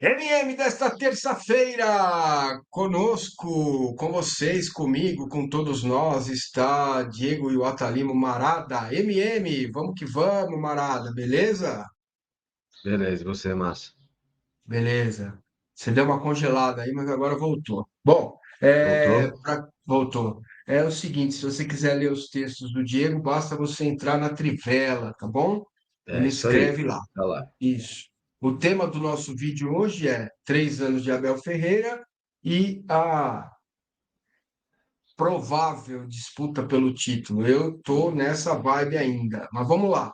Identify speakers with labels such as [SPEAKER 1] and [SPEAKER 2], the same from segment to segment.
[SPEAKER 1] MM desta terça-feira, conosco, com vocês, comigo, com todos nós, está Diego e o Atalimo Marada. MM, vamos que vamos, Marada, beleza?
[SPEAKER 2] Beleza, e você, Márcio?
[SPEAKER 1] Beleza. Você deu uma congelada aí, mas agora voltou. Bom,
[SPEAKER 2] Voltou?
[SPEAKER 1] voltou. É o seguinte, se você quiser ler os textos do Diego, basta você entrar na Trivela, tá bom?
[SPEAKER 2] É
[SPEAKER 1] Ele
[SPEAKER 2] isso aí.
[SPEAKER 1] escreve lá.
[SPEAKER 2] Tá lá.
[SPEAKER 1] Isso. O tema do nosso vídeo hoje é 3 anos de Abel Ferreira e a provável disputa pelo título. Eu estou nessa vibe ainda, mas vamos lá.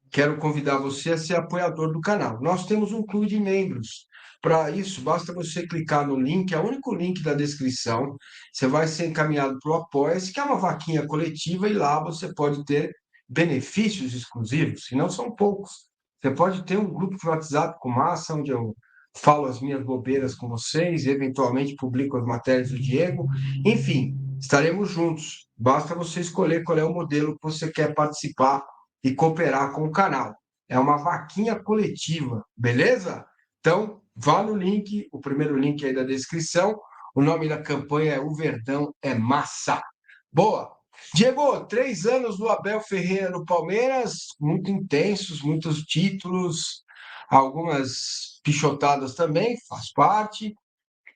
[SPEAKER 1] Quero convidar você a ser apoiador do canal. Nós temos um clube de membros. Para isso, basta você clicar no link, é o único link da descrição. Você vai ser encaminhado para o Apoia-se, que é uma vaquinha coletiva, e lá você pode ter benefícios exclusivos, que não são poucos. Você pode ter um grupo de WhatsApp com massa, onde eu falo as minhas bobeiras com vocês, e eventualmente publico as matérias do Diego. Enfim, estaremos juntos. Basta você escolher qual é o modelo que você quer participar e cooperar com o canal. É uma vaquinha coletiva, beleza? Então, vá no link, o primeiro link aí da descrição. O nome da campanha é O Verdão é Massa. Boa! Diego, 3 anos do Abel Ferreira no Palmeiras, muito intensos, muitos títulos, algumas pichotadas também, faz parte.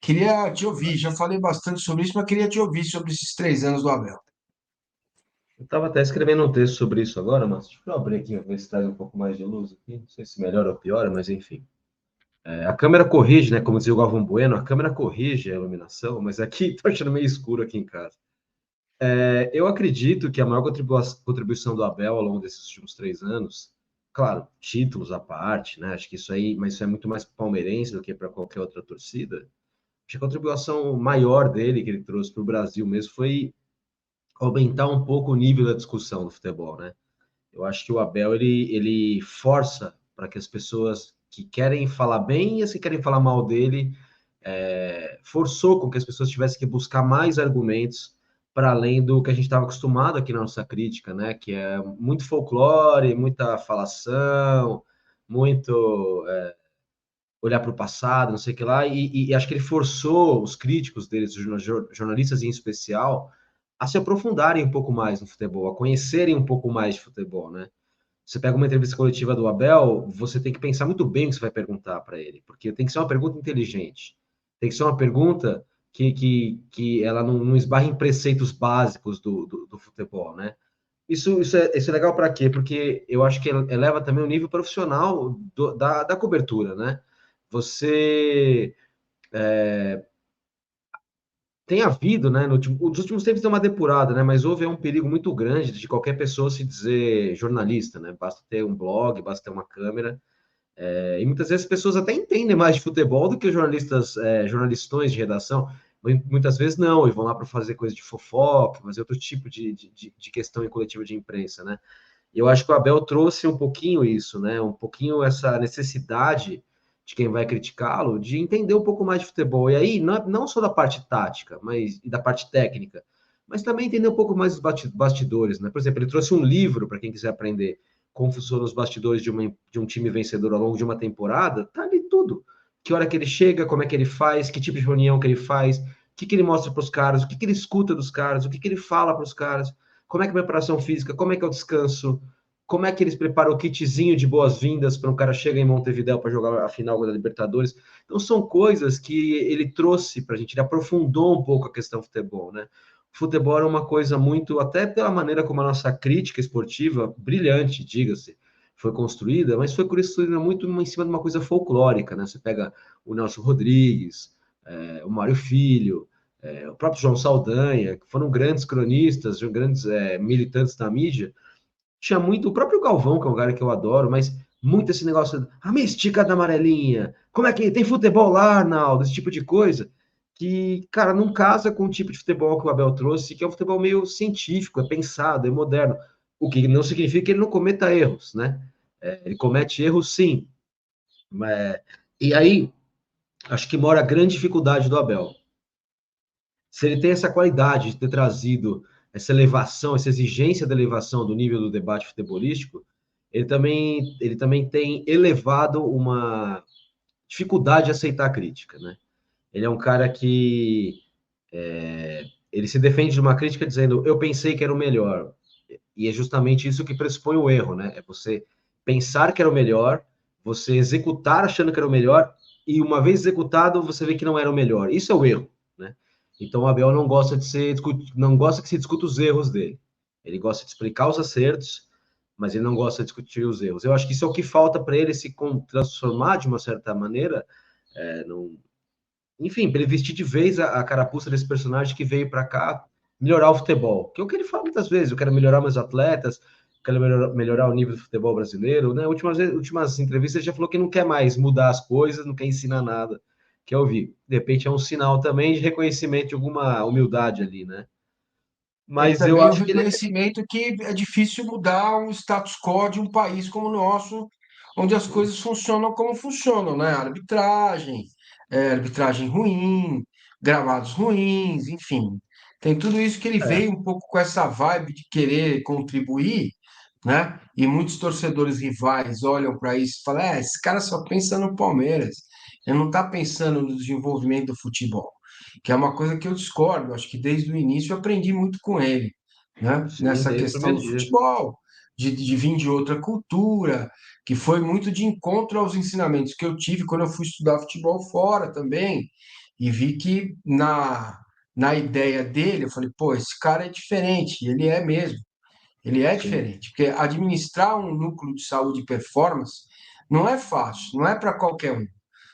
[SPEAKER 1] Queria te ouvir, já falei bastante sobre isso, mas queria te ouvir sobre esses 3 anos do Abel.
[SPEAKER 2] Eu estava até escrevendo um texto sobre isso agora, Márcio. Deixa eu abrir aqui, ver se traz um pouco mais de luz aqui. Não sei se melhora ou piora, mas enfim. A câmera corrige, né? Como dizia o Galvão Bueno, a câmera corrige a iluminação, mas aqui tô achando meio escuro aqui em casa. Eu acredito que a maior contribuição do Abel ao longo desses últimos 3 anos, claro, títulos à parte, né? Acho que isso aí, mas isso é muito mais palmeirense do que para qualquer outra torcida. Acho que a contribuição maior dele, que ele trouxe para o Brasil mesmo, foi aumentar um pouco o nível da discussão do futebol, né? Eu acho que o Abel, ele força para que as pessoas que querem falar bem e as que querem falar mal dele, forçou com que as pessoas tivessem que buscar mais argumentos para além do que a gente estava acostumado aqui na nossa crítica, né? Que é muito folclore, muita falação, muito olhar para o passado, não sei o que lá, e acho que ele forçou os críticos deles, os jornalistas em especial, a se aprofundarem um pouco mais no futebol, a conhecerem um pouco mais de futebol, né? Você pega uma entrevista coletiva do Abel, você tem que pensar muito bem o que você vai perguntar para ele, porque tem que ser uma pergunta inteligente, tem que ser uma pergunta que ela não esbarre em preceitos básicos do futebol, né? Isso é legal para quê? Porque eu acho que eleva também o nível profissional da cobertura, né? Você tem havido, né? Nos últimos tempos tem uma depurada, né? Mas houve um perigo muito grande de qualquer pessoa se dizer jornalista, né? Basta ter um blog, basta ter uma câmera. E muitas vezes as pessoas até entendem mais de futebol do que os jornalistas, jornalistões de redação. Muitas vezes não, e vão lá para fazer coisa de fofoca, fazer outro tipo de questão em coletiva de imprensa, né? E eu acho que o Abel trouxe um pouquinho isso, né? Um pouquinho essa necessidade de quem vai criticá-lo de entender um pouco mais de futebol. E aí, não só da parte tática, mas e da parte técnica, mas também entender um pouco mais dos bastidores, né? Por exemplo, ele trouxe um livro para quem quiser aprender como funcionam os bastidores de um time vencedor ao longo de uma temporada, tá ali tudo. Que hora que ele chega, como é que ele faz, que tipo de reunião que ele faz, o que ele mostra para os caras, o que ele escuta dos caras, o que ele fala para os caras, como é que é a preparação física, como é que é o descanso, como é que eles preparam o kitzinho de boas-vindas para um cara chegar em Montevidéu para jogar a final da Libertadores. Então são coisas que ele trouxe para a gente, ele aprofundou um pouco a questão do futebol, né? O futebol era uma coisa muito, até pela maneira como a nossa crítica esportiva, brilhante, diga-se, foi construída, mas foi construída muito em cima de uma coisa folclórica, né? Você pega o Nelson Rodrigues, o Mário Filho, o próprio João Saldanha, que foram grandes cronistas, grandes militantes da mídia. Tinha muito, o próprio Galvão, que é um cara que eu adoro, mas muito esse negócio, a mística da amarelinha, como é que tem futebol lá, Arnaldo, esse tipo de coisa, que, cara, não casa com o tipo de futebol que o Abel trouxe, que é um futebol meio científico, é pensado, é moderno, o que não significa que ele não cometa erros, né? Ele comete erros sim, mas, e aí, acho que mora a grande dificuldade do Abel. Se ele tem essa qualidade de ter trazido essa elevação, essa exigência da elevação do nível do debate futebolístico, ele também tem elevado dificuldade de aceitar a crítica, né? Ele é um cara que ele se defende de uma crítica dizendo eu pensei que era o melhor. E é justamente isso que pressupõe o erro, né? É você pensar que era o melhor, você executar achando que era o melhor, e uma vez executado, você vê que não era o melhor. Isso é o erro, né? Então o Abel não gosta não gosta que se discuta os erros dele. Ele gosta de explicar os acertos, mas ele não gosta de discutir os erros. Eu acho que isso é o que falta para ele se transformar de uma certa maneira, enfim, para ele vestir de vez a carapuça desse personagem que veio para cá melhorar o futebol. Que é o que ele fala muitas vezes, eu quero melhorar meus atletas, quero melhorar o nível do futebol brasileiro, né? Últimas entrevistas ele já falou que não quer mais mudar as coisas, não quer ensinar nada. Quer ouvir. De repente é um sinal também de reconhecimento de alguma humildade ali, né?
[SPEAKER 1] É
[SPEAKER 2] Mas eu
[SPEAKER 1] também o
[SPEAKER 2] acho que ele
[SPEAKER 1] reconhecimento que é difícil mudar o status quo de um país como o nosso, onde as coisas funcionam como funcionam, né? Arbitragem, arbitragem ruim, gramados ruins, enfim. Tem tudo isso que ele
[SPEAKER 2] é,
[SPEAKER 1] veio um pouco com essa vibe de querer contribuir, né? E muitos torcedores rivais olham para isso e falam: esse cara só pensa no Palmeiras, ele não está pensando no desenvolvimento do futebol, que é uma coisa que eu discordo. Acho que desde o início eu aprendi muito com ele, né?
[SPEAKER 2] sim,
[SPEAKER 1] Nessa
[SPEAKER 2] desde o
[SPEAKER 1] questão
[SPEAKER 2] primeiro
[SPEAKER 1] do
[SPEAKER 2] dia.
[SPEAKER 1] futebol, de vir de outra cultura, que foi muito de encontro aos ensinamentos que eu tive quando eu fui estudar futebol fora também, e vi que na ideia dele, eu falei, pô, esse cara é diferente, e ele é mesmo. Ele é
[SPEAKER 2] Sim,
[SPEAKER 1] diferente, porque administrar um núcleo de saúde e performance não é fácil, não é para qualquer um.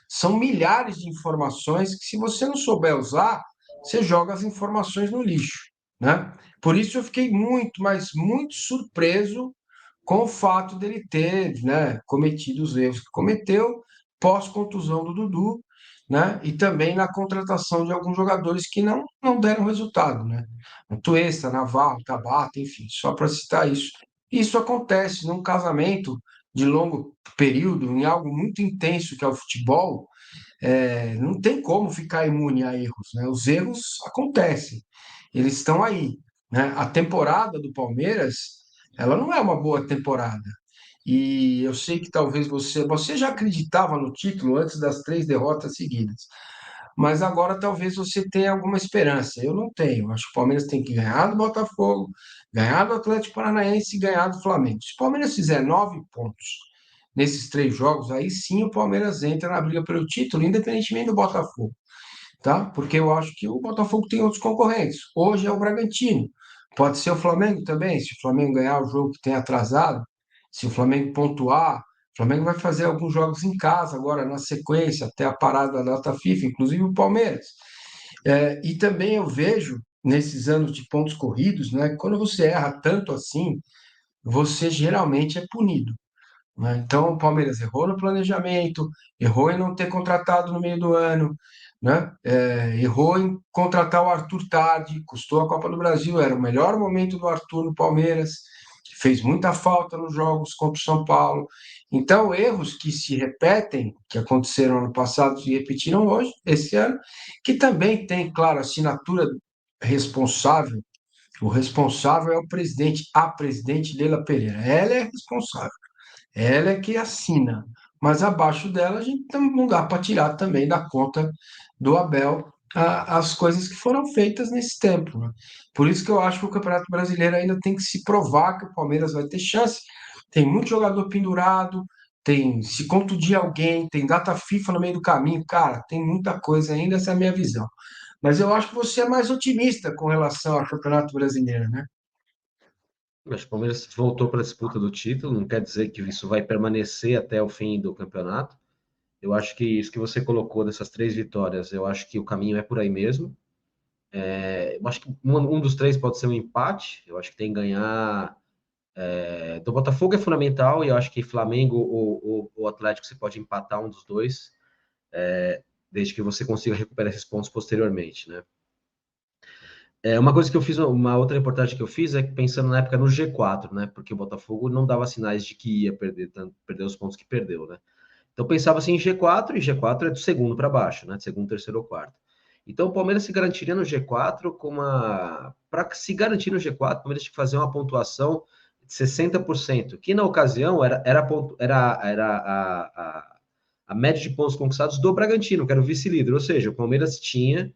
[SPEAKER 1] São milhares de informações que, se você não souber usar, você joga as informações no lixo, né? Por isso eu fiquei muito, mas muito surpreso com o fato dele ter, né, cometido os erros que cometeu pós-contusão do Dudu, né? E também na contratação de alguns jogadores que não deram resultado, né? Tuesta, Navarro, Tabata, enfim, só para citar isso. Isso acontece num casamento de longo período, em algo muito intenso que é o futebol, não tem como ficar imune a erros, né? Os erros acontecem, eles estão aí, né? A temporada do Palmeiras, ela não é uma boa temporada. E eu sei que talvez você já acreditava no título antes das 3 derrotas seguidas, mas agora talvez você tenha alguma esperança. Eu não tenho. Acho que o Palmeiras tem que ganhar do Botafogo, ganhar do Atlético Paranaense e ganhar do Flamengo. Se o Palmeiras fizer 9 pontos nesses 3 jogos, aí sim o Palmeiras entra na briga pelo título, independentemente do Botafogo, tá? Porque eu acho que o Botafogo tem outros concorrentes. Hoje é o Bragantino. Pode ser o Flamengo também, se o Flamengo ganhar o jogo que tem atrasado, se o Flamengo pontuar, o Flamengo vai fazer alguns jogos em casa agora na sequência, até a parada da data FIFA, inclusive o Palmeiras. E também eu vejo nesses anos de pontos corridos, né, quando você erra tanto assim, você geralmente é punido, né? Então, o Palmeiras errou no planejamento, errou em não ter contratado no meio do ano, né? Errou em contratar o Arthur tarde, custou a Copa do Brasil, era o melhor momento do Arthur no Palmeiras, fez muita falta nos jogos contra o São Paulo. Então, erros que se repetem, que aconteceram ano passado, se repetiram hoje, esse ano, que também tem, claro, assinatura responsável. O responsável é o presidente, a presidente Leila Pereira. Ela é responsável. Ela é que assina, mas abaixo dela a gente não dá para tirar também da conta do Abel as coisas que foram feitas nesse tempo, né? Por isso que eu acho que o Campeonato Brasileiro ainda tem que se provar que o Palmeiras vai ter chance. Tem muito jogador pendurado, tem se contundir alguém, tem data FIFA no meio do caminho, cara, tem muita coisa ainda, essa é a minha visão. Mas eu acho que você é mais otimista com relação ao Campeonato Brasileiro, né?
[SPEAKER 2] acho que o Palmeiras voltou para a disputa do título, não quer dizer que isso vai permanecer até o fim do campeonato. Eu acho que isso que você colocou dessas 3 vitórias, eu acho que o caminho é por aí mesmo. Eu acho que um dos 3 pode ser um empate. Eu acho que tem que ganhar. Do Botafogo é fundamental, e eu acho que Flamengo ou Atlético você pode empatar um dos dois, desde que você consiga recuperar esses pontos posteriormente, né? Uma coisa que eu fiz, uma outra reportagem que eu fiz é que pensando na época no G4, né? Porque o Botafogo não dava sinais de que ia perder os pontos que perdeu, né? Então pensava assim em G4, e G4 é do segundo para baixo, né? De segundo, terceiro ou quarto. Então o Palmeiras se garantiria no G4 com uma. Para se garantir no G4, o Palmeiras tinha que fazer uma pontuação de 60%, que na ocasião era a média de pontos conquistados do Bragantino, que era o vice-líder. Ou seja, o Palmeiras tinha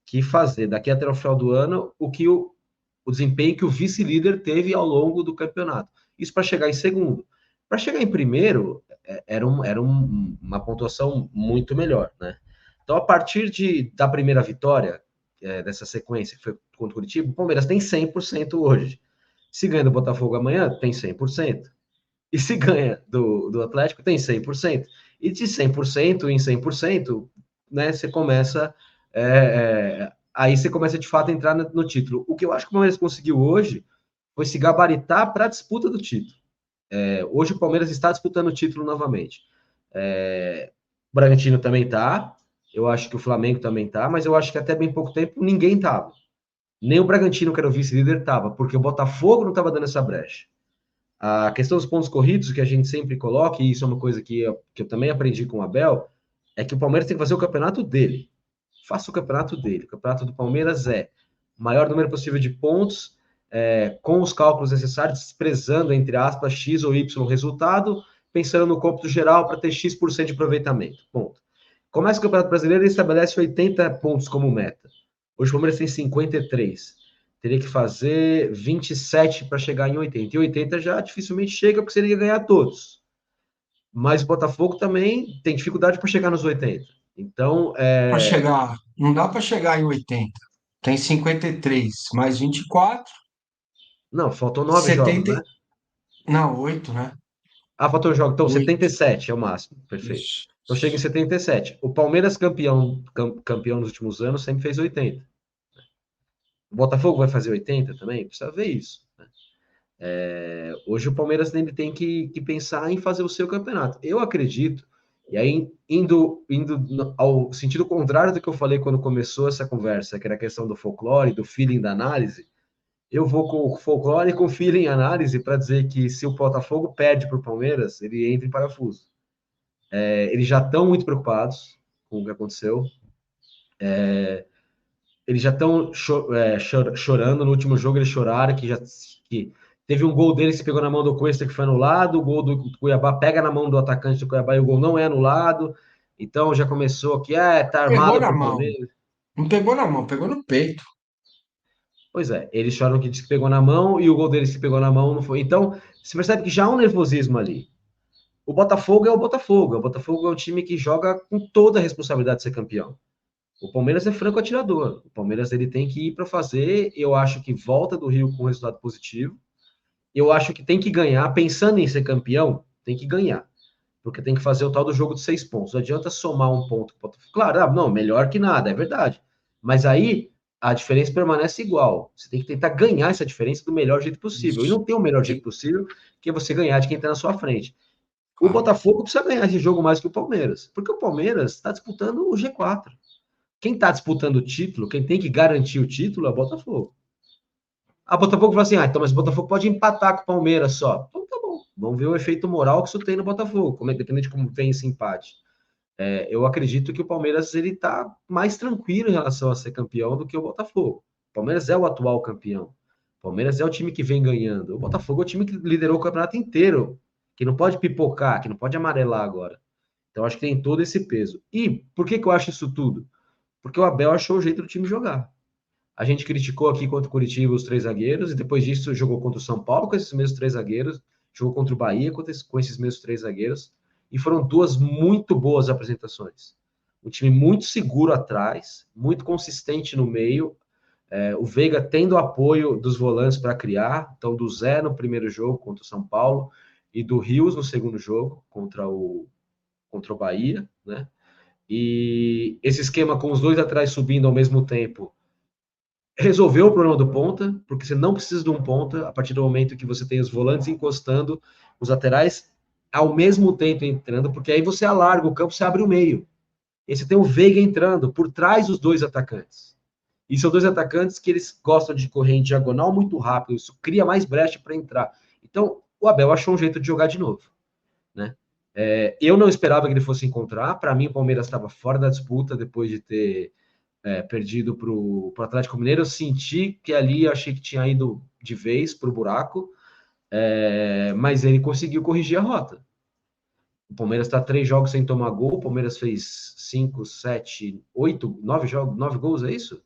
[SPEAKER 2] que fazer daqui até o final do ano o desempenho que o vice-líder teve ao longo do campeonato. Isso para chegar em segundo. Para chegar em primeiro, uma pontuação muito melhor, né? Então, a partir da primeira vitória, dessa sequência que foi contra o Curitiba, o Palmeiras tem 100% hoje. Se ganha do Botafogo amanhã, tem 100%. E se ganha do Atlético, tem 100%. E de 100% em 100%, né, você começa... aí você começa, de fato, a entrar no título. O que eu acho que o Palmeiras conseguiu hoje foi se gabaritar para a disputa do título. Hoje o Palmeiras está disputando o título novamente. O Bragantino também está, eu acho que o Flamengo também está, mas eu acho que até bem pouco tempo ninguém estava. Nem o Bragantino, que era o vice-líder, estava, porque o Botafogo não estava dando essa brecha. A questão dos pontos corridos, que a gente sempre coloca, e isso é uma coisa que eu também aprendi com o Abel, é que o Palmeiras tem que fazer o campeonato dele. Faça o campeonato dele. O campeonato do Palmeiras é o maior número possível de pontos, com os cálculos necessários, desprezando, entre aspas, X ou Y resultado, pensando no cômputo geral para ter X% de aproveitamento. Ponto. Começa o Campeonato Brasileiro e estabelece 80 pontos como meta. Hoje o Palmeiras tem 53. Teria que fazer 27 para chegar em 80. E 80 já dificilmente chega, porque seria ganhar todos. Mas o Botafogo também tem dificuldade para chegar nos 80. Então,
[SPEAKER 1] Para chegar, não dá para chegar em 80. Tem 53 mais 24,
[SPEAKER 2] não, faltam 9 jogos,
[SPEAKER 1] 70,
[SPEAKER 2] né?
[SPEAKER 1] não, 8, né?
[SPEAKER 2] Ah, faltou um jogo. Então,
[SPEAKER 1] 8.
[SPEAKER 2] 77 é o máximo. Perfeito.
[SPEAKER 1] Isso.
[SPEAKER 2] Então, chega em 77. O Palmeiras, campeão nos últimos anos, sempre fez 80. O Botafogo vai fazer 80 também? Precisa ver isso. Né? Hoje o Palmeiras tem que pensar em fazer o seu campeonato. Eu acredito, e aí indo ao sentido contrário do que eu falei quando começou essa conversa, que era a questão do folclore, do feeling da análise, eu vou com o folclore e com o feeling análise para dizer que se o Botafogo perde para o Palmeiras, ele entra em parafuso. Eles já estão muito preocupados com o que aconteceu. Eles já estão chorando. No último jogo eles choraram, que teve um gol deles que pegou na mão do Cuesta que foi anulado, o gol do Cuiabá pega na mão do atacante do Cuiabá e o gol não é anulado. Então já começou aqui, tá
[SPEAKER 1] Pegou
[SPEAKER 2] armado
[SPEAKER 1] na
[SPEAKER 2] para o
[SPEAKER 1] mão.
[SPEAKER 2] Palmeiras.
[SPEAKER 1] Não pegou na mão, pegou no peito.
[SPEAKER 2] Pois é, eles choram que disse que pegou na mão e o gol deles que pegou na mão não foi. Então, você percebe que já há um nervosismo ali. O Botafogo é o Botafogo. O Botafogo é um time que joga com toda a responsabilidade de ser campeão. O Palmeiras é franco atirador. O Palmeiras ele tem que ir para fazer. Eu acho que volta do Rio com resultado positivo. Eu acho que tem que ganhar. Pensando em ser campeão, tem que ganhar. Porque tem que fazer o tal do jogo de 6 pontos. Não adianta somar um ponto. Claro, não, melhor que nada, é verdade. Mas aí a diferença permanece igual. Você tem que tentar ganhar essa diferença do melhor jeito possível. E
[SPEAKER 1] Isso.
[SPEAKER 2] não tem o melhor jeito
[SPEAKER 1] Tem-
[SPEAKER 2] possível que é você ganhar de quem está na sua frente. O
[SPEAKER 1] Claro.
[SPEAKER 2] Botafogo precisa ganhar esse jogo mais que o Palmeiras. Porque o Palmeiras está disputando o G4. Quem está disputando o título, quem tem que garantir o título é o Botafogo. A Botafogo fala assim: então, mas o Botafogo pode empatar com o Palmeiras só. Então tá bom. Vamos ver o efeito moral que isso tem no Botafogo, dependendo de como vem esse empate. Eu acredito que o Palmeiras ele está mais tranquilo em relação a ser campeão do que o Botafogo. O Palmeiras é o atual campeão. O Palmeiras é o time que vem ganhando. O Botafogo é o time que liderou o campeonato inteiro, que não pode pipocar, que não pode amarelar agora. Então acho que tem todo esse peso. E por que eu acho isso tudo? Porque o Abel achou o jeito do time jogar. A gente criticou aqui contra o Curitiba os 3 zagueiros, e depois disso jogou contra o São Paulo com esses mesmos 3 zagueiros, jogou contra o Bahia com esses mesmos 3 zagueiros, e foram duas muito boas apresentações. Um time muito seguro atrás, muito consistente no meio, o Veiga tendo apoio dos volantes para criar, então do Zé no primeiro jogo contra o São Paulo, e do Rios no segundo jogo contra o Bahia, né? E esse esquema com os dois atrás subindo ao mesmo tempo resolveu o problema do ponta, porque você não precisa de um ponta a partir do momento que você tem os volantes encostando, os laterais ao mesmo tempo entrando, porque aí você alarga o campo, você abre o meio. E você tem o Veiga entrando por trás dos dois atacantes. E são dois atacantes que eles gostam de correr em diagonal muito rápido, isso cria mais brecha para entrar. Então, o Abel achou um jeito de jogar de novo, né? Eu não esperava que ele fosse encontrar. Para mim, o Palmeiras estava fora da disputa depois de ter perdido para o Atlético Mineiro. Eu senti que ali eu achei que tinha ido de vez para o buraco, mas ele conseguiu corrigir a rota. O Palmeiras está 3 jogos sem tomar gol. O Palmeiras fez 5, 7, 8, 9 jogos, 9 gols, é isso?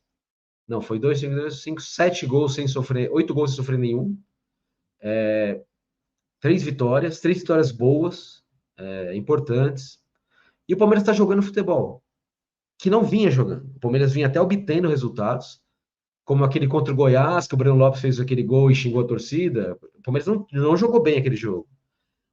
[SPEAKER 2] Não, foi 2, 5, 7 gols sem sofrer, 8 gols sem sofrer nenhum. 3 vitórias boas, importantes. E o Palmeiras está jogando futebol, que não vinha jogando. O Palmeiras vinha até obtendo resultados, como aquele contra o Goiás, que o Breno Lopes fez aquele gol e xingou a torcida. O Palmeiras não jogou bem aquele jogo.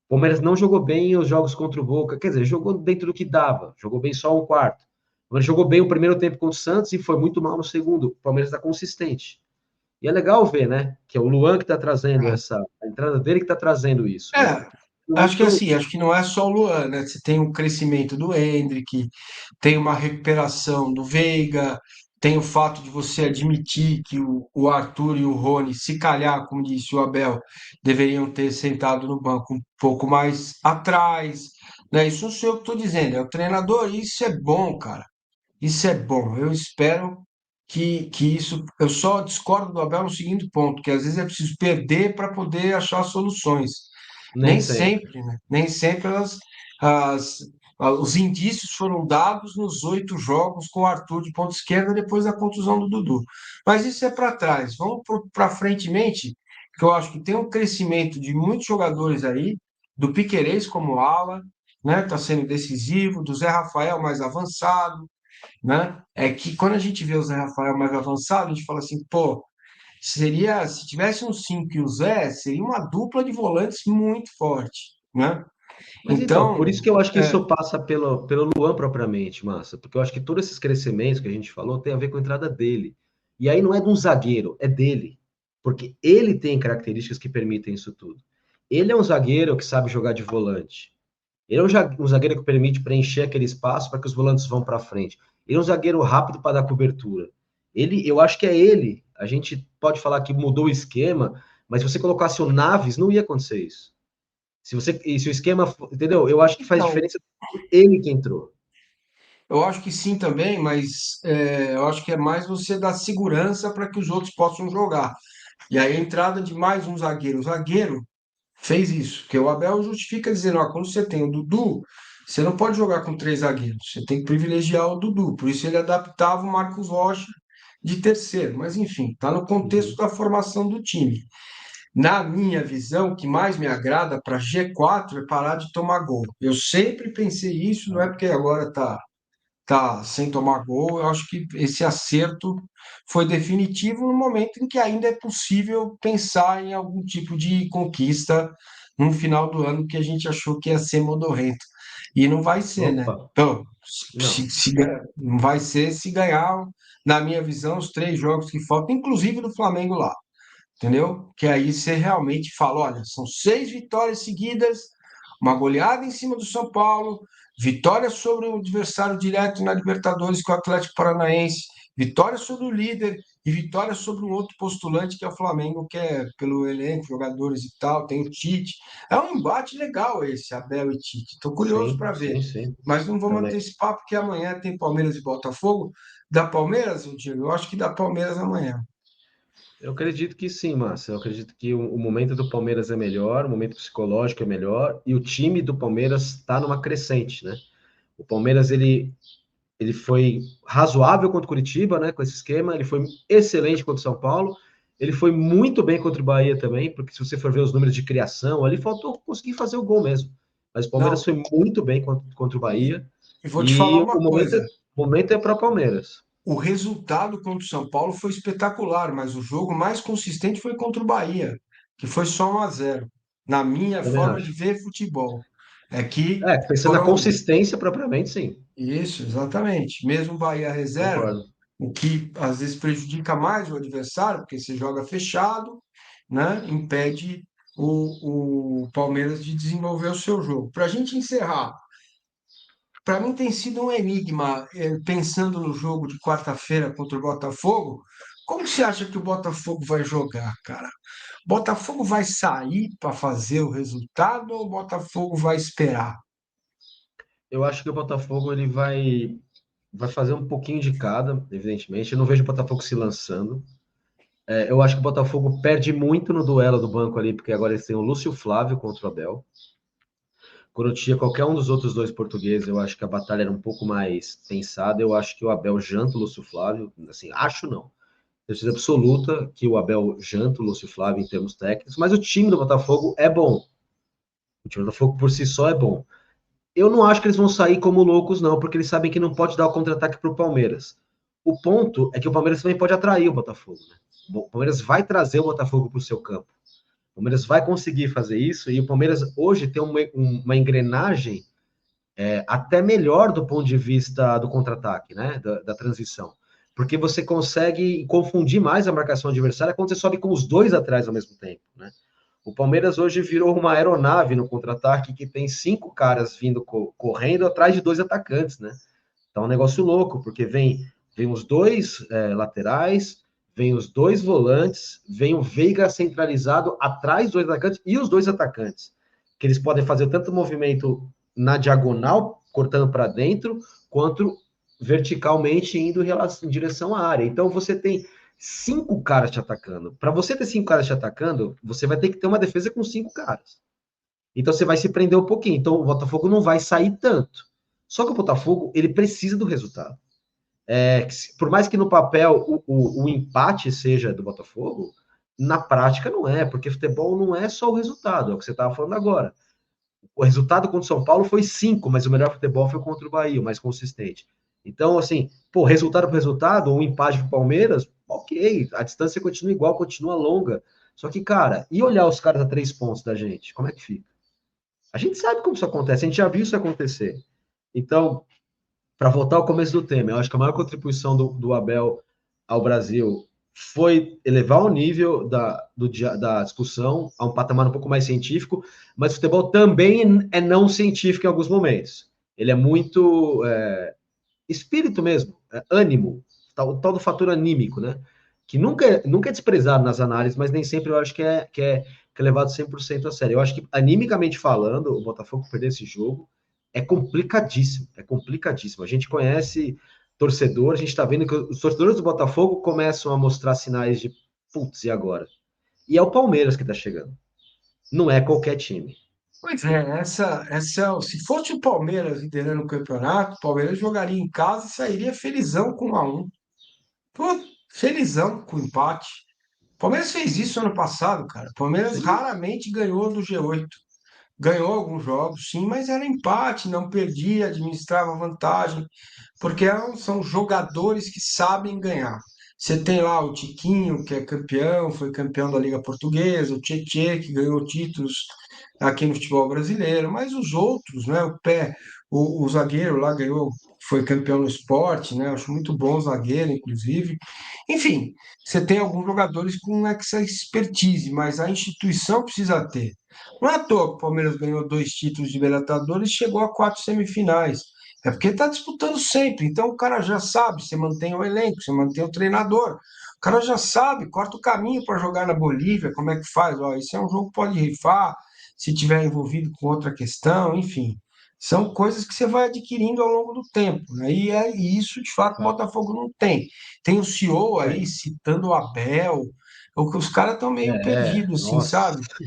[SPEAKER 2] O Palmeiras não jogou bem os jogos contra o Boca, quer dizer, jogou dentro do que dava, jogou bem só um quarto. O Palmeiras jogou bem o primeiro tempo contra o Santos e foi muito mal no segundo. O Palmeiras está consistente. E é legal ver, né, que é o Luan que está trazendo a entrada dele que está trazendo isso, né?
[SPEAKER 1] É, acho que
[SPEAKER 2] Muito,
[SPEAKER 1] assim, acho que não é só o Luan, né? Você tem o crescimento do Endrick, tem uma recuperação do Veiga, tem o fato de você admitir que o Arthur e o Rony, se calhar, como disse o Abel, deveriam ter sentado no banco um pouco mais atrás, né? Isso não sou eu que estou dizendo, é o treinador, e isso é bom, cara. Isso é bom. Eu espero que isso. Eu só discordo do Abel no seguinte ponto, que às vezes é preciso perder para poder achar soluções.
[SPEAKER 2] nem
[SPEAKER 1] Nem
[SPEAKER 2] sempre.
[SPEAKER 1] sempre, né? Nem sempre as, os indícios foram dados nos 8 jogos com o Arthur de ponta esquerda depois da contusão do Dudu. Mas isso é para trás. Vamos para frentemente, que eu acho que tem um crescimento de muitos jogadores aí, do Piquerez como ala, né? Está sendo decisivo, do Zé Rafael mais avançado, né? É que quando a gente vê o Zé Rafael mais avançado, a gente fala assim, pô, seria, se tivesse um 5 e o Zé, seria uma dupla de volantes muito forte, né?
[SPEAKER 2] Mas então, por
[SPEAKER 1] Então,
[SPEAKER 2] isso que eu acho que
[SPEAKER 1] é,
[SPEAKER 2] isso passa pelo Luan propriamente, Massa, porque eu acho que todos esses crescimentos que a gente falou tem a ver com a entrada dele. E aí não é de um zagueiro, é dele. Porque ele tem características que permitem isso tudo. Ele é um zagueiro que sabe jogar de volante. Ele é um zagueiro que permite preencher aquele espaço para que os volantes vão para frente. Ele é um zagueiro rápido para dar cobertura. Eu acho que é ele. A gente pode falar que mudou o esquema, mas se você colocasse o Naves, não ia acontecer isso. Se o esquema, entendeu? Eu acho que faz
[SPEAKER 1] então,
[SPEAKER 2] diferença ele que entrou.
[SPEAKER 1] eu acho que sim também, mas eu acho que é mais você dar segurança para que os outros possam jogar. E aí a entrada de mais um zagueiro. O zagueiro fez isso, porque o Abel justifica dizendo, ó, quando você tem o Dudu, você não pode jogar com 3 zagueiros, você tem que privilegiar o Dudu. Por isso ele adaptava o Marcos Rocha de terceiro. Mas enfim, está no contexto
[SPEAKER 2] Uhum.
[SPEAKER 1] da formação do time. Na minha visão, o que mais me agrada para G4 é parar de tomar gol. Eu sempre pensei isso, não é porque agora tá sem tomar gol. Eu acho que esse acerto foi definitivo no momento em que ainda é possível pensar em algum tipo de conquista no final do ano que a gente achou que ia ser modorrento. E não vai ser, né?
[SPEAKER 2] Opa,
[SPEAKER 1] Então,
[SPEAKER 2] não.
[SPEAKER 1] não vai ser se ganhar, na minha visão, os 3 jogos que faltam, inclusive do Flamengo lá, entendeu? Que aí você realmente fala, olha, são 6 vitórias seguidas, uma goleada em cima do São Paulo, vitória sobre o adversário direto na Libertadores, que é o Atlético Paranaense, vitória sobre o líder e vitória sobre um outro postulante, que é o Flamengo, que é pelo elenco, jogadores e tal, tem o Tite. É um embate legal esse, Abel e Tite. Estou curioso
[SPEAKER 2] Sim,
[SPEAKER 1] para ver.
[SPEAKER 2] sim, sim.
[SPEAKER 1] Mas não vamos
[SPEAKER 2] Também.
[SPEAKER 1] antecipar, porque amanhã tem Palmeiras e Botafogo. Da Palmeiras, eu digo, eu acho que da Palmeiras amanhã.
[SPEAKER 2] Eu acredito que sim, Márcio. Eu acredito que o momento do Palmeiras é melhor, o momento psicológico é melhor, e o time do Palmeiras está numa crescente, né? O Palmeiras, ele foi razoável contra o Curitiba, né, com esse esquema, ele foi excelente contra o São Paulo, ele foi muito bem contra o Bahia também, porque se você for ver os números de criação, ali faltou conseguir fazer o gol mesmo. Mas o Palmeiras
[SPEAKER 1] Não,
[SPEAKER 2] foi muito bem contra o
[SPEAKER 1] e,
[SPEAKER 2] Bahia,
[SPEAKER 1] e vou te falar
[SPEAKER 2] e
[SPEAKER 1] uma coisa.
[SPEAKER 2] o momento é para o Palmeiras.
[SPEAKER 1] O resultado contra o São Paulo foi espetacular, mas o jogo mais consistente foi contra o Bahia, que foi só 1-0. Na minha
[SPEAKER 2] Também
[SPEAKER 1] forma de
[SPEAKER 2] acho.
[SPEAKER 1] ver futebol. É que
[SPEAKER 2] É, pensando na
[SPEAKER 1] foram.
[SPEAKER 2] consistência propriamente, sim.
[SPEAKER 1] Isso, exatamente. Mesmo Bahia reserva,
[SPEAKER 2] Concordo.
[SPEAKER 1] o que às vezes prejudica mais o adversário, porque você joga fechado, né? Impede o Palmeiras de desenvolver o seu jogo. Para a gente encerrar, para mim tem sido um enigma, pensando no jogo de quarta-feira contra o Botafogo. Como você acha que o Botafogo vai jogar, cara? Botafogo vai sair para fazer o resultado ou o Botafogo vai esperar?
[SPEAKER 2] Eu acho que o Botafogo ele vai fazer um pouquinho de cada, evidentemente. Eu não vejo o Botafogo se lançando. Eu acho que o Botafogo perde muito no duelo do banco ali, porque agora eles têm o Lúcio Flávio contra o Abel. Quando tinha qualquer um dos outros dois portugueses, eu acho que a batalha era um pouco mais pensada. Eu acho que o Abel janta o Lúcio Flávio, assim, acho não. Certeza absoluta que o Abel janta o Lúcio Flávio em termos técnicos, mas o time do Botafogo é bom. O time do Botafogo por si só é bom. Eu não acho que eles vão sair como loucos, não, porque eles sabem que não pode dar o contra-ataque para o Palmeiras. O ponto é que o Palmeiras também pode atrair o Botafogo, né? O Palmeiras vai trazer o Botafogo para o seu campo. O Palmeiras vai conseguir fazer isso, e o Palmeiras hoje tem uma engrenagem até melhor do ponto de vista do contra-ataque, né? Da transição. Porque você consegue confundir mais a marcação adversária quando você sobe com os dois atrás ao mesmo tempo, né? O Palmeiras hoje virou uma aeronave no contra-ataque que tem 5 caras vindo correndo atrás de 2 atacantes, né? Então é um negócio louco, porque vem os dois laterais, vem os 2 volantes, vem o Veiga centralizado atrás dos 2 atacantes e os 2 atacantes, que eles podem fazer tanto movimento na diagonal, cortando para dentro, quanto verticalmente indo em direção à área. Então você tem 5 caras te atacando. Para você ter 5 caras te atacando, você vai ter que ter uma defesa com 5 caras. Então você vai se prender um pouquinho. Então o Botafogo não vai sair tanto. Só que o Botafogo, ele precisa do resultado. Por mais que no papel o empate seja do Botafogo, na prática não é, porque futebol não é só o resultado, é o que você estava falando agora. O resultado contra o São Paulo foi 5, mas o melhor futebol foi contra o Bahia, o mais consistente. Então, assim, pô, resultado por resultado, um empate para o Palmeiras, ok, a distância continua igual, continua longa. Só que, cara, e olhar os caras a 3 pontos da gente, como é que fica? A gente sabe como isso acontece, a gente já viu isso acontecer. Então, para voltar ao começo do tema, eu acho que a maior contribuição do Abel ao Brasil foi elevar o nível da discussão a um patamar um pouco mais científico, mas o futebol também é não científico em alguns momentos. Ele é muito espírito mesmo, ânimo, o tal do fator anímico, né? Que nunca é desprezado nas análises, mas nem sempre eu acho que é levado 100% a sério. Eu acho que, animicamente falando, o Botafogo perder esse jogo é complicadíssimo, é complicadíssimo. A gente conhece torcedor, a gente está vendo que os torcedores do Botafogo começam a mostrar sinais de putz, e agora? E é o Palmeiras que está chegando, não é qualquer time.
[SPEAKER 1] Pois é, se fosse o Palmeiras liderando o campeonato, o Palmeiras jogaria em casa e sairia felizão com 1-1. Pô, felizão com o empate. O Palmeiras fez isso ano passado, cara. O Palmeiras
[SPEAKER 2] Sim.
[SPEAKER 1] raramente ganhou do G8. Ganhou alguns jogos, sim, mas era empate, não perdia, administrava vantagem, porque são jogadores que sabem ganhar. Você tem lá o Tiquinho, que é campeão, foi campeão da Liga Portuguesa, o Tietê, que ganhou títulos aqui no futebol brasileiro, mas os outros, né? O zagueiro lá ganhou, foi campeão no esporte, né? Acho muito bom o zagueiro, inclusive. Enfim, você tem alguns jogadores com essa expertise, mas a instituição precisa ter. Não é à toa que o Palmeiras ganhou 2 títulos de Libertadores e chegou a 4 semifinais. É porque está disputando sempre. Então o cara já sabe, você mantém o elenco, você mantém o treinador. O cara já sabe, corta o caminho para jogar na Bolívia, como é que faz? Ó, isso é um jogo que pode rifar, se tiver envolvido com outra questão, enfim. São coisas que você vai adquirindo ao longo do tempo, né? E isso, de fato, o
[SPEAKER 2] Tá.
[SPEAKER 1] Botafogo não tem. Tem o CEO aí
[SPEAKER 2] Tem.
[SPEAKER 1] citando o Abel, os caras estão meio perdidos, assim,
[SPEAKER 2] Nossa,
[SPEAKER 1] sabe?
[SPEAKER 2] que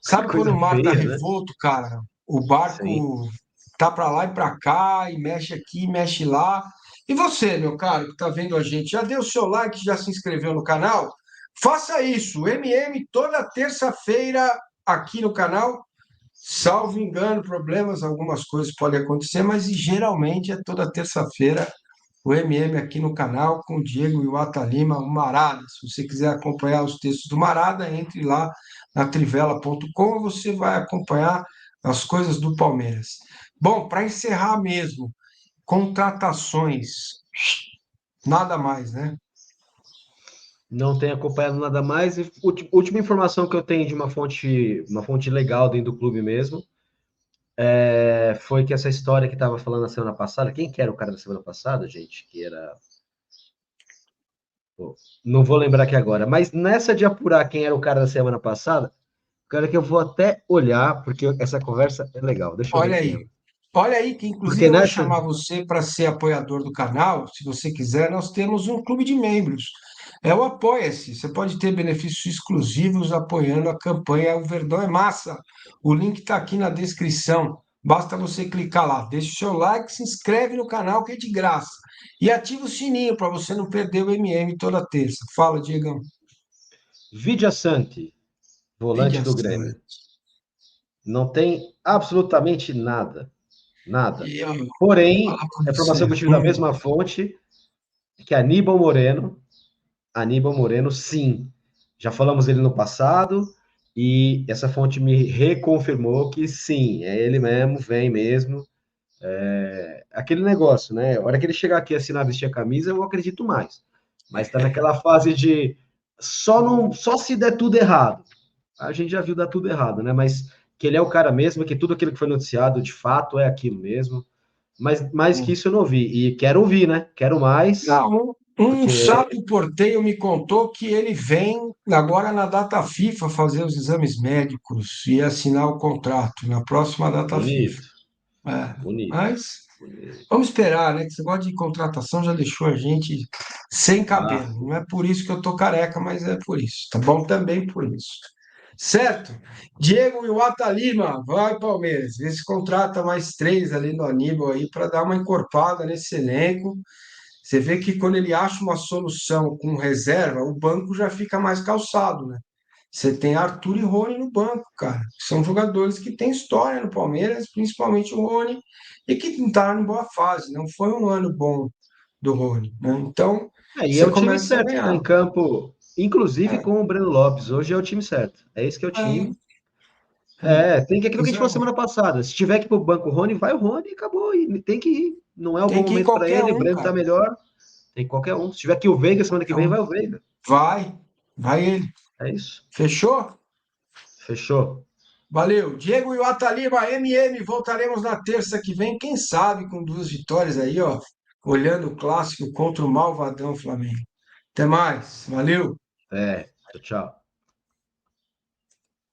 [SPEAKER 1] Sabe quando
[SPEAKER 2] coisa
[SPEAKER 1] o mar tá
[SPEAKER 2] feia, né?
[SPEAKER 1] revolto, cara? O
[SPEAKER 2] Sim.
[SPEAKER 1] barco tá para lá e para cá, e mexe aqui, mexe lá. E você, meu caro, que tá vendo a gente, já deu o seu like, já se inscreveu no canal? Faça isso. MM toda terça-feira aqui no canal. Salvo engano, problemas, algumas coisas podem acontecer, mas geralmente é toda terça-feira o MM aqui no canal com o Diego e o Atalima, o Marada. Se você quiser acompanhar os textos do Marada, entre lá na trivela.com, você vai acompanhar as coisas do Palmeiras. Bom, para encerrar mesmo, contratações, nada mais, né?
[SPEAKER 2] Não tenho acompanhado nada mais. E última informação que eu tenho de uma fonte legal dentro do clube mesmo, foi que essa história que estava falando na semana passada, quem que era o cara da semana passada, gente? Que era. Pô, não vou lembrar aqui agora, mas nessa de apurar quem era o cara da semana passada, cara que eu vou até olhar, porque essa conversa é legal. Deixa eu ver
[SPEAKER 1] Olha
[SPEAKER 2] quem é.
[SPEAKER 1] aí. Olha aí, que inclusive
[SPEAKER 2] Porque
[SPEAKER 1] eu vou
[SPEAKER 2] nessa.
[SPEAKER 1] chamar você para ser apoiador do canal, se você quiser, nós temos um clube de membros. É o Apoia-se. Você pode ter benefícios exclusivos apoiando a campanha O Verdão é Massa. O link está aqui na descrição. Basta você clicar lá, deixa o seu like, se inscreve no canal que é de graça. E ativa o sininho para você não perder o MM toda terça. Fala, Diegão.
[SPEAKER 2] Vidia Sante, volante
[SPEAKER 1] Vídeo
[SPEAKER 2] do Grêmio. Não tem absolutamente nada. Nada.
[SPEAKER 1] E eu vou
[SPEAKER 2] Porém,
[SPEAKER 1] falar com
[SPEAKER 2] a
[SPEAKER 1] você.
[SPEAKER 2] informação que eu tive da mesma fonte é que Aníbal Moreno, sim. Já falamos dele no passado e essa fonte me reconfirmou que sim, é ele mesmo, vem mesmo. Aquele negócio, né? A hora que ele chegar aqui e assinar, vestir a camisa, eu acredito mais. Mas tá naquela fase de só se der tudo errado. A gente já viu dar tudo errado, né? Mas que ele é o cara mesmo, que tudo aquilo que foi noticiado de fato é aquilo mesmo. Mas mais que isso eu não ouvi. E quero ouvir, né? Quero mais,
[SPEAKER 1] Não, um
[SPEAKER 2] porque
[SPEAKER 1] sapo porteio me contou que ele vem agora na data FIFA fazer os exames médicos e assinar o contrato na próxima data FIFA.
[SPEAKER 2] bonito,
[SPEAKER 1] É,
[SPEAKER 2] bonito,
[SPEAKER 1] mas
[SPEAKER 2] bonito.
[SPEAKER 1] vamos esperar, né? Que esse negócio de contratação já deixou a gente sem
[SPEAKER 2] Ah,
[SPEAKER 1] cabelo. Não é por isso que eu tô careca, mas é por isso. Tá bom? Também por isso. Certo? Diego Iwata Lima, vai Palmeiras. Vê se contrata mais três ali no Aníbal aí para dar uma encorpada nesse elenco. Você vê que quando ele acha uma solução com reserva, o banco já fica mais calçado, né? Você tem Arthur e Rony no banco, cara. São jogadores que têm história no Palmeiras, principalmente o Rony, e que não está em boa fase. Não foi um ano bom do Rony, né? Então,
[SPEAKER 2] e é
[SPEAKER 1] você
[SPEAKER 2] o time
[SPEAKER 1] começa a
[SPEAKER 2] certo que está
[SPEAKER 1] ganhar.
[SPEAKER 2] em campo, inclusive
[SPEAKER 1] É,
[SPEAKER 2] com o Breno Lopes. Hoje é o time certo. É esse que é o
[SPEAKER 1] é,
[SPEAKER 2] time.
[SPEAKER 1] é.
[SPEAKER 2] Tem que aquilo que a gente
[SPEAKER 1] Coisa
[SPEAKER 2] falou
[SPEAKER 1] boa.
[SPEAKER 2] semana passada. Se tiver que ir pro banco o Rony, vai o Rony e acabou. E tem que ir. Não é o bom
[SPEAKER 1] Tem que ir
[SPEAKER 2] momento para
[SPEAKER 1] qualquer
[SPEAKER 2] ele. O
[SPEAKER 1] um,
[SPEAKER 2] Breno tá
[SPEAKER 1] cara.
[SPEAKER 2] melhor. Tem qualquer um. Se tiver que ir o Veiga semana que
[SPEAKER 1] Qualquer
[SPEAKER 2] vem,
[SPEAKER 1] um.
[SPEAKER 2] vai o Veiga.
[SPEAKER 1] Vai ele.
[SPEAKER 2] É isso.
[SPEAKER 1] Fechou?
[SPEAKER 2] Fechou.
[SPEAKER 1] Valeu. Diego e o Ataliba, MM. Voltaremos na terça que vem, quem sabe com duas vitórias aí, ó. Olhando o clássico contra o malvadão Flamengo. Até mais. Valeu.
[SPEAKER 2] É. Tchau, tchau.